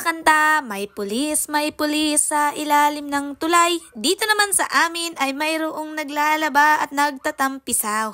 kanta, may pulis sa ilalim ng tulay. Dito naman sa amin ay mayroong naglalaba at nagtatampisaw.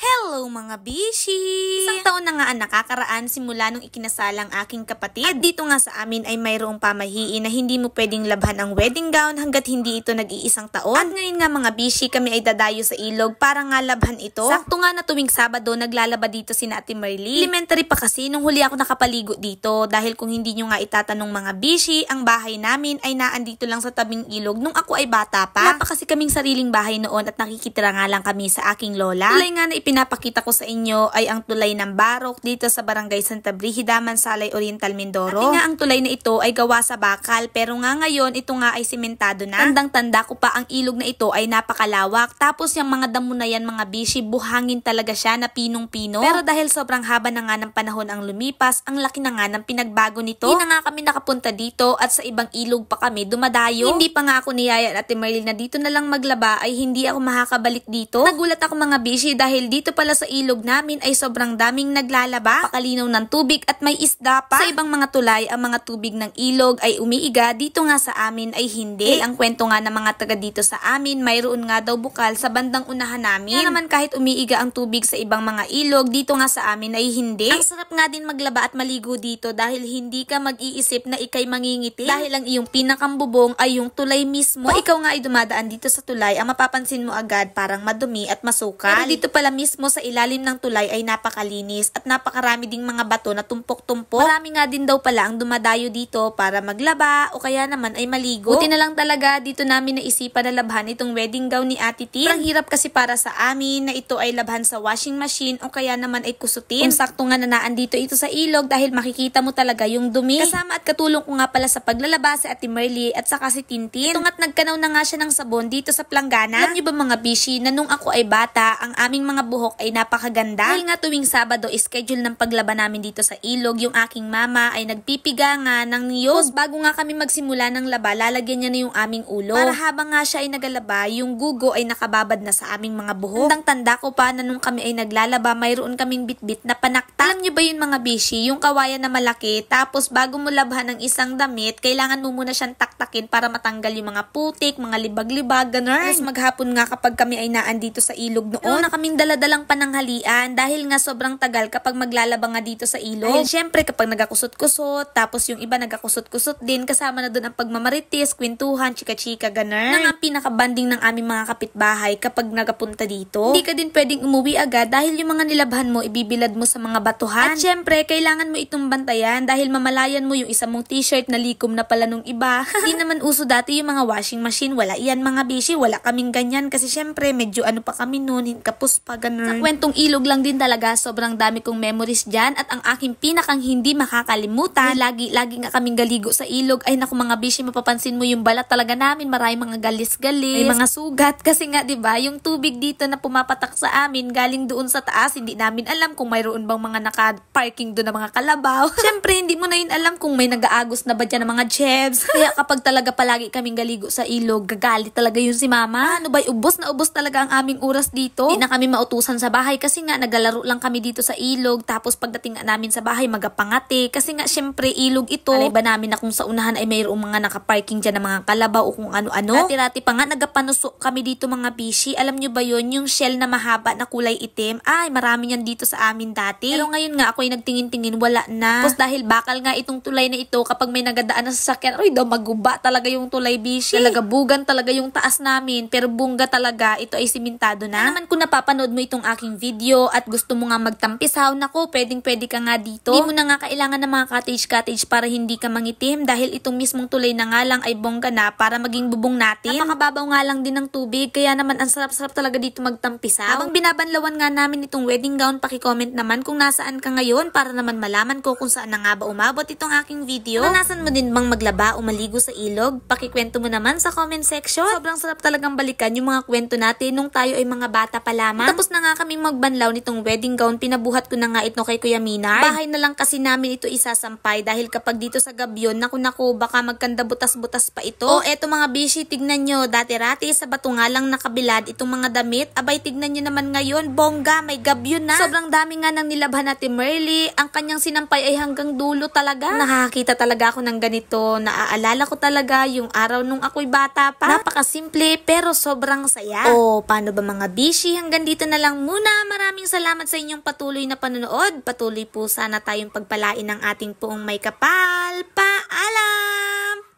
Hello mga bishi! Isang taon na nga ang nakakaraan simula nung ikinasalang aking kapatid. At dito nga sa amin ay mayroong pamahiin na hindi mo pwedeng labhan ang wedding gown hanggat hindi ito nag-iisang taon. At ngayon nga mga bishi, kami ay dadayo sa ilog para nga labhan ito. Sakto nga na tuwing Sabado naglalaba dito si Ate Marley. Elementary pa kasi nung huli ako nakapaligo dito dahil kung hindi nyo nga itatanong mga bishi, ang bahay namin ay naandito lang sa tabing ilog nung ako ay bata pa. Wala pa kasi kaming sariling bahay noon at nakikitira nga lang kami sa aking lola. Tulay nga na pinapakita ko sa inyo ay ang tulay ng Barok dito sa Barangay Santa Brígida, Mansalay Oriental, Mindoro. At nga ang tulay na ito ay gawa sa bakal pero nga ngayon ito nga ay simentado na. Tandang-tanda ko pa ang ilog na ito ay napakalawak. Tapos yung mga damo na yan mga bishi, buhangin talaga siya na pinong-pino. Pero dahil sobrang haba na nga ng panahon ang lumipas, ang laki na nga ng pinagbago nito. Hindi na nga kami nakapunta dito at sa ibang ilog pa kami dumadayo. Hindi pa nga ako niyaya at Ate Marley na dito na lang maglaba ay hindi ako makakabalik dito. Nagulat ako mga bishi dahil dito pala sa ilog namin ay sobrang daming naglalaba, pakalinaw ng tubig at may isda pa. Sa ibang mga tulay, ang mga tubig ng ilog ay umiiga, dito nga sa amin ay hindi. Ang kwento nga ng mga taga dito sa amin, mayroon nga daw bukal sa bandang unahan namin. Kaya naman kahit umiiga ang tubig sa ibang mga ilog, dito nga sa amin ay hindi. Ang sarap nga din maglaba at maligo dito dahil hindi ka mag-iisip na ikay mangingiti. Dahil ang iyong pinakambubong ay yung tulay mismo. Kung ikaw nga ay dumadaan dito sa tulay, ang mapapansin mo agad parang madumi at masukal. Pero dito pala mismo sa ilalim ng tulay ay napakalinis at napakarami ding mga bato na tumpok-tumpok. Marami nga din daw pala ang dumadayo dito para maglaba o kaya naman ay maligo. Buti na lang talaga dito namin naisipan na labhan itong wedding gown ni Ate Tin. Ang hirap kasi para sa amin na ito ay labhan sa washing machine o kaya naman ay kusutin. Kung sakto nga nanaan dito ito sa ilog dahil makikita mo talaga yung dumi. Kasama at katulong ko nga pala sa paglalaba si Ate Marley at saka si Tintin. Ito nga't nagkanaw na nga siya ng sabon dito sa planggana. Alam nyo ba mga bishi na nung ako ay bata, ang aming mga buhok ay napakaganda. Dahil nga tuwing Sabado, schedule ng paglaba namin dito sa ilog, yung aking mama ay nagpipiga nga ng niyog. Bago nga kami magsimula ng laba, lalagyan niya na yung aming ulo. Para habang nga siya ay nagalaba, yung gugo ay nakababad na sa aming mga buhok. Tanda ko pa na nung kami ay naglalaba, mayroon kaming bitbit na panakta. Alam niyo ba yun mga bishi, yung kawayan na malaki, tapos bago mo labhan ng isang damit, kailangan mo muna siyang taktakin para matanggal yung mga putik, mga libag-libag, ganun. Tapos maghapon nga kapag kami ay naan dito sa ilog noon, na kaming daladalang pananghalian dahil nga sobrang tagal kapag maglalaba nga dito sa ilog. Dahil syempre kapag nagakusot-kusot, tapos yung iba nagakusot-kusot din, kasama na doon ang pagmamarites, kwentuhan, chika-chika, ganun. Nang ang pinaka-banding ng aming mga kapitbahay kapag nagapunta dito. Hindi ka din pwedeng umuwi agad dahil yung mga nilabhan mo, ibibilad mo sa mga batuhan. At syempre, kailangan mo itong bantayan dahil mamalayan mo yung isa mong t-shirt na likom na pala nung iba. Hindi naman uso dati yung mga washing machine. Wala iyan mga bishi, wala kaming ganyan kasi syempre medyo ano pa kami noon, kapos pa ganun. Sa kwentong ilog lang din talaga, sobrang dami kong memories dyan at ang aking pinakang hindi makakalimutan, lagi nga kaming galigo sa ilog. Ay naku mga bishi, mapapansin mo yung balat talaga namin, marami mga galis-galis, may mga sugat kasi nga 'di ba, yung tubig dito na pumapatak sa amin galing doon sa taas, hindi namin alam kung mayroon bang mga naka-parking doon na mga kalabaw. Syempre hindi mo na yun alam kung may nag-aagos na ba dyan ng mga jebs. Kaya kapag talaga palagi kaming galigo sa ilog, gagalit talaga yun si mama. Ano ba, ubos na ubos talaga ang aming oras dito. Hindi na kami mautusan sa bahay kasi nga nagalaro lang kami dito sa ilog. Tapos pagdating nga namin sa bahay, magapangate kasi nga syempre ilog ito. Alay ba namin na kung sa unahan ay mayroong mga naka-parking dyan ng mga kalabaw o kung ano-ano. Rati-rati pa nga nagapanusok kami dito mga bishi. Alam nyo ba yun, yung shell na mahaba na kulay itim? Ay, marami yan dito sa amin dati. Pero ngayon nga ako ay nagtingin-tingin, wala na. Tapos dahil bakal nga itong tulay na ito, kapag may nagadaan na sasakyan, ay daw maguba talaga yung tulay bishi. Nalagabugan talaga yung taas namin, pero bungga talaga, ito ay simentado na. Naman kung napapanood mo itong aking video at gusto mo nga magtampisaw, nako, pwedeng-pwede ka nga dito. Hindi mo na nga kailangan ng mga cottage para hindi ka mangitim dahil itong mismong tulay na nga lang ay bongga na para maging bubong natin. Napakababaw nga lang din ng tubig, kaya naman ang sarap-sarap talaga dito magtampisaw. Habang binabanlawan nga namin itong wedding gown, paki-comment naman kung nasaan ka ngayon para naman malaman ko kung saan na nga ba umabot itong aking video. Naranasan mo din bang maglaba o maligo sa ilog? Pakikwento mo naman sa comment section. Sobrang sarap talagang balikan yung mga kwento natin nung tayo ay mga bata pa lamang. Tapos na na nga kami magbanlaw nitong wedding gown, pinabuhat ko na nga ito kay Kuya Minar. Bahay na lang kasi namin ito isasampay dahil kapag dito sa Gabyon, naku baka magkanda butas-butas pa ito. O eto mga bishi, tignan nyo, dati-rati sa bato nga lang nakabilad itong mga damit. Abay, tignan nyo naman ngayon, bongga, may Gabyon na. Sobrang dami nga nang nilabhan natin Merly. Ang kanyang sinampay ay hanggang dulo talaga. Nakakita talaga ako ng ganito. Naaalala ko talaga yung araw nung ako'y bata pa. Napakasimple pero sobrang saya. O, paano ba mga bishi? Hanggang dito na lang muna. Maraming salamat sa inyong patuloy na panonood. Patuloy po sana tayong pagpalain ng ating poong may kapal. Paalam!